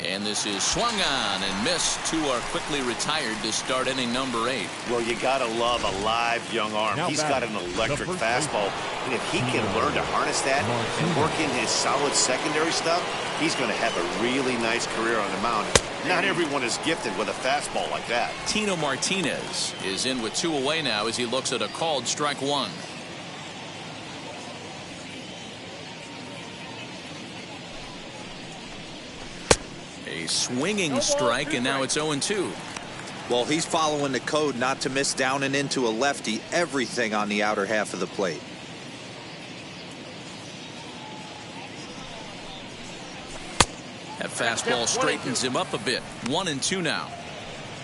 And this is swung on and missed. 2 are quickly retired to start inning number 8. Well, you got to love a live young arm. He's got an electric fastball. And if he can learn to harness that and work in his solid secondary stuff, he's going to have a really nice career on the mound. Not everyone is gifted with a fastball like that. Tino Martinez is in with 2 away now as he looks at a called strike 1. A swinging strike, and now it's 0-2. Well, he's following the code not to miss down and into a lefty. Everything on the outer half of the plate. That fastball straightens him up a bit. 1-2 now.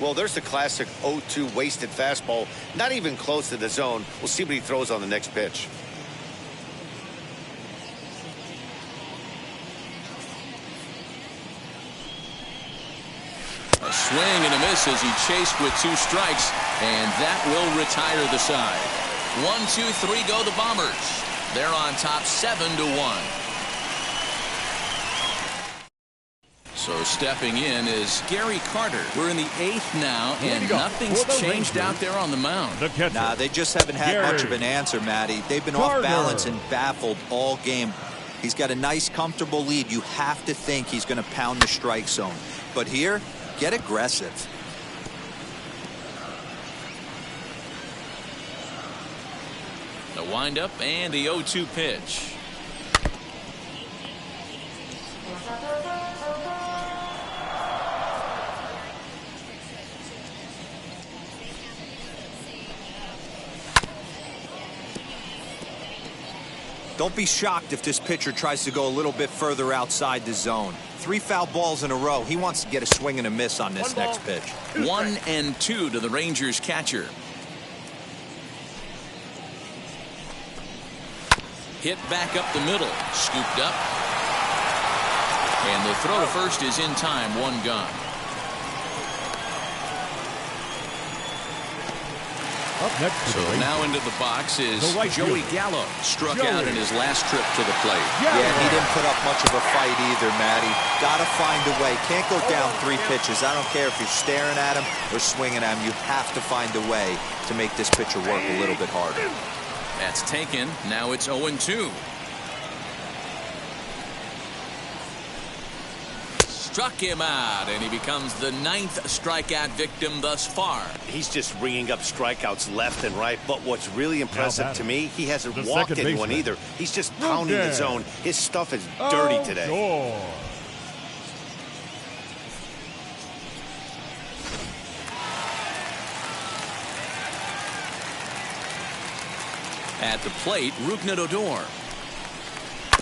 Well, there's the classic 0-2 wasted fastball. Not even close to the zone. We'll see what he throws on the next pitch. A swing and a miss as he chased with 2 strikes, and that will retire the side. 1-2-3 go the Bombers. They're on top 7-1. So stepping in is Gary Carter. We're in the 8th now, and nothing's changed out there on the mound. Nah, they just haven't had much of an answer, Matty. They've been off balance and baffled all game. He's got a nice, comfortable lead. You have to think he's going to pound the strike zone. But here, get aggressive. The windup and the 0-2 pitch. Don't be shocked if this pitcher tries to go a little bit further outside the zone. 3 foul balls in a row. He wants to get a swing and a miss on this next pitch. 1-2 to the Rangers catcher. Hit back up the middle. Scooped up. And the throw to first is in time. One gone. Up next to So now into the box is right Joey fielder. Gallo. Struck out in his last trip to the plate. Yeah, he didn't put up much of a fight either, Matty. Got to find a way. Can't go down 3 pitches. I don't care if you're staring at him or swinging at him. You have to find a way to make this pitcher work a little bit harder. That's taken. Now it's 0-2. Struck him out, and he becomes the 9th strikeout victim thus far. He's just ringing up strikeouts left and right. But what's really impressive to me, he hasn't walked anyone either. He's just pounding the zone. His stuff is dirty today. At the plate, Rougned Odor.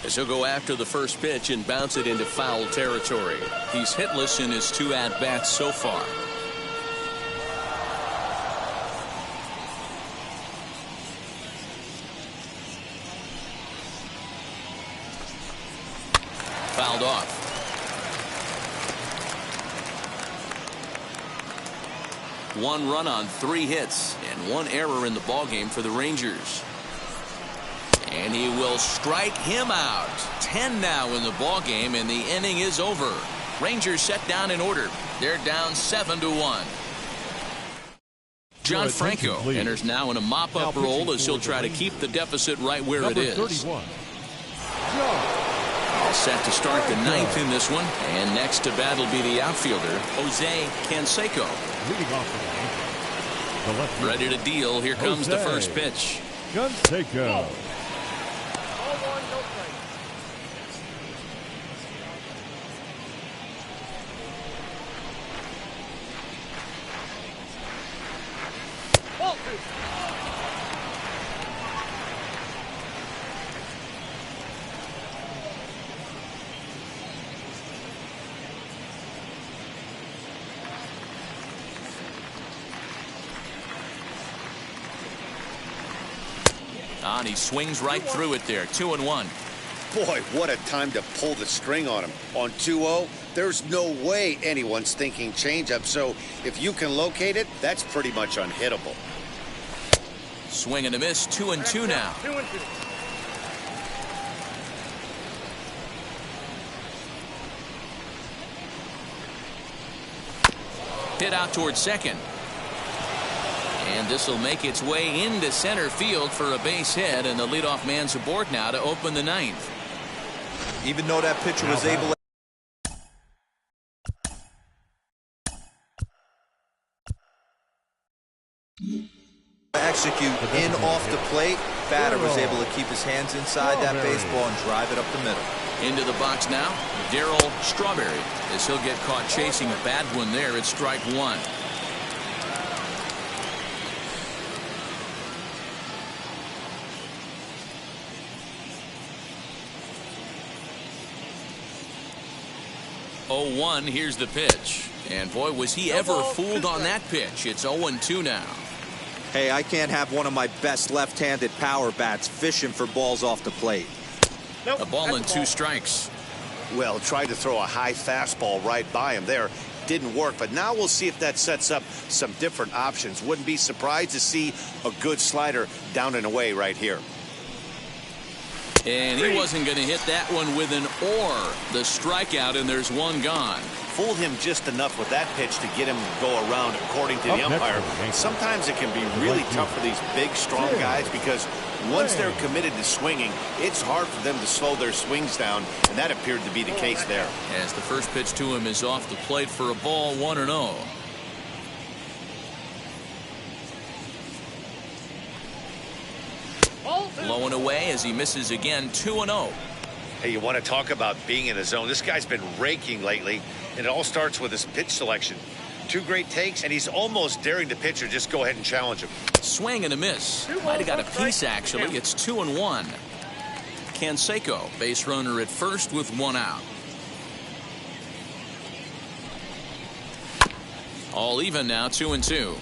As he'll go after the first pitch and bounce it into foul territory. He's hitless in his 2 at-bats so far. Fouled off. One run on 3 hits and 1 error in the ballgame for the Rangers. And he will strike him out. 10 now in the ballgame, and the inning is over. Rangers set down in order. They're down 7-1. John Franco enters now in a mop-up role as he'll try to keep the deficit right where it is. 31. All set to start the 9th in this one. And next to bat will be the outfielder, Jose Canseco. Leading off the left field. Ready to deal. Here comes the first pitch. Canseco. On, he swings right through it there. 2-1. Boy, what a time to pull the string on him. On 2-0, there's no way anyone's thinking changeup. So if you can locate it, that's pretty much unhittable. Swing and a miss. 2-2 now. 2-2. Hit out towards second. And this will make its way into center field for a base hit, and the leadoff man's aboard now to open the 9th. Even though that pitcher was able to execute in off the plate, batter was able to keep his hands inside that baseball and drive it up the middle. Into the box now, Darryl Strawberry, as he'll get caught chasing a bad one there at strike 1. Here's the pitch. And boy, was he ever fooled on that pitch. It's 0-2 now. Hey, I can't have one of my best left-handed power bats fishing for balls off the plate. Nope, A ball and 2 strikes. Well, tried to throw a high fastball right by him there. Didn't work, but now we'll see if that sets up some different options. Wouldn't be surprised to see a good slider down and away right here. And he wasn't going to hit that one with an or. The strikeout, and there's 1 gone. Fooled him just enough with that pitch to get him to go around, according to the umpire. Sometimes it can be really tough for these big, strong guys because once they're committed to swinging, it's hard for them to slow their swings down, and that appeared to be the case there. As the first pitch to him is off the plate for a ball, 1-0. Low and away as he misses again. 2-0. Hey, you want to talk about being in the zone? This guy's been raking lately, and it all starts with his pitch selection. 2 great takes, and he's almost daring the pitcher just go ahead and challenge him. Swing and a miss. Might have got a piece, actually. It's 2-1. Canseco, base runner at first with 1 out. All even now, 2-2.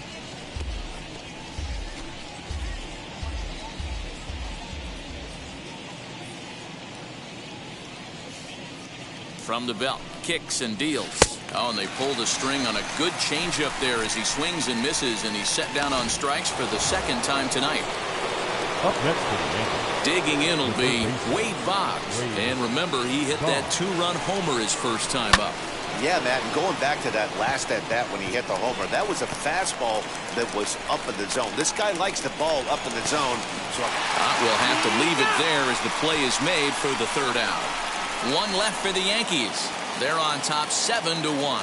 from the belt, kicks and deals. Oh, and they pulled a string on a good changeup there as he swings and misses, and he's set down on strikes for the second time tonight. Up next for the Yankees. Digging in will be Wade Boggs. And remember, he hit that 2-run homer his first time up. Yeah, Matt, and going back to that last at-bat when he hit the homer, that was a fastball that was up in the zone. This guy likes the ball up in the zone. So we'll have to leave it there as the play is made for the third out. One left for the Yankees. They're on top 7-1.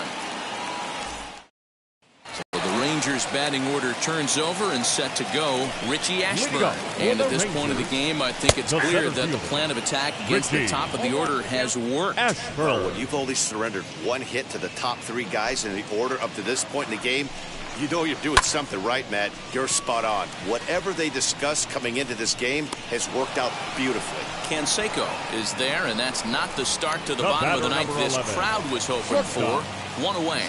So the Rangers batting order turns over and set to go. Richie Ashburn. And at this point of the game, I think it's clear that the plan of attack against the top of the order has worked. Well, when you've only surrendered one hit to the top 3 guys in the order up to this point in the game, you know you're doing something right, Matt. You're spot on. Whatever they discussed coming into this game has worked out beautifully. Canseco is there, and that's not the start to the bottom of the ninth this crowd was hoping for. One away.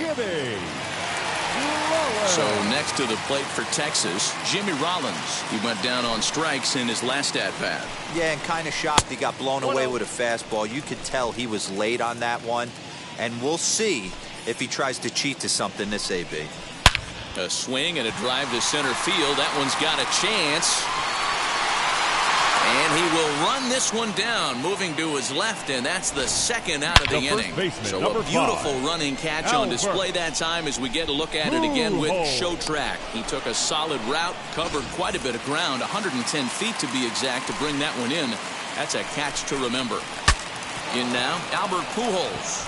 So next to the plate for Texas, Jimmy Rollins. He went down on strikes in his last at-bat. Yeah, and kind of shocked he got blown away with a fastball. You could tell he was late on that one, and we'll see if he tries to cheat to something this AB. A swing and a drive to center field. That one's got a chance. And he will run this one down, moving to his left, and that's the second out of the inning. So a beautiful running catch on display that time as we get a look at it again with Show Track. He took a solid route, covered quite a bit of ground, 110 feet to be exact, to bring that one in. That's a catch to remember. In now, Albert Pujols.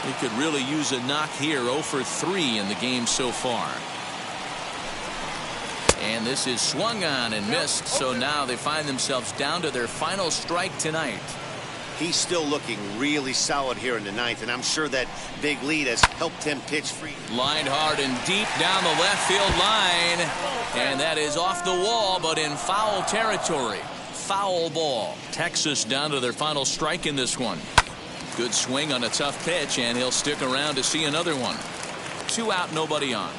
He could really use a knock here. 0 for 3 in the game so far. And this is swung on and missed, so now they find themselves down to their final strike tonight. He's still looking really solid here in the ninth, and I'm sure that big lead has helped him pitch free. Lined hard and deep down the left field line, and that is off the wall, but in foul territory. Foul ball. Texas down to their final strike in this one. Good swing on a tough pitch, and he'll stick around to see another one. 2 out, nobody on.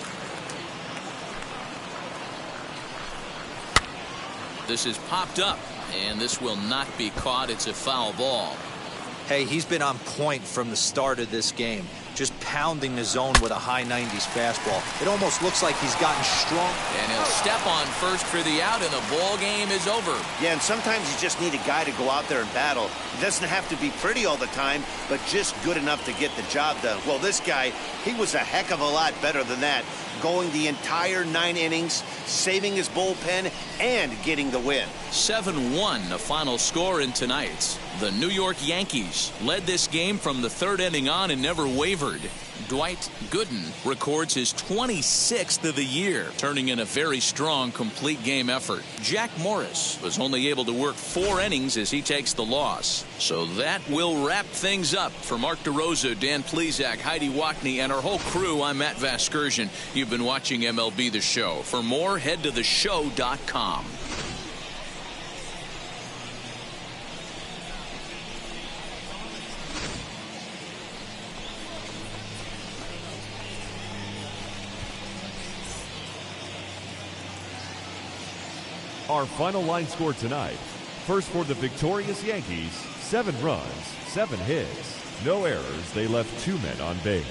This is popped up, and this will not be caught. It's a foul ball. Hey, he's been on point from the start of this game, just pounding the zone with a high 90s fastball. It almost looks like he's gotten strong. And he'll step on first for the out, and the ball game is over. Yeah, and sometimes you just need a guy to go out there and battle. It doesn't have to be pretty all the time, but just good enough to get the job done. Well, this guy, he was a heck of a lot better than that, going the entire 9 innings, saving his bullpen, and getting the win. 7-1, the final score in tonight's. The New York Yankees led this game from the 3rd inning on and never wavered. Dwight Gooden records his 26th of the year, turning in a very strong complete game effort. Jack Morris was only able to work 4 innings as he takes the loss. So that will wrap things up. For Mark DeRosa, Dan Plesac, Heidi Watney, and our whole crew, I'm Matt Vasgersian. You've been watching MLB The Show. For more, head to theshow.com. Our final line score tonight. First for the victorious Yankees, 7 runs, 7 hits, no errors. They left 2 men on base.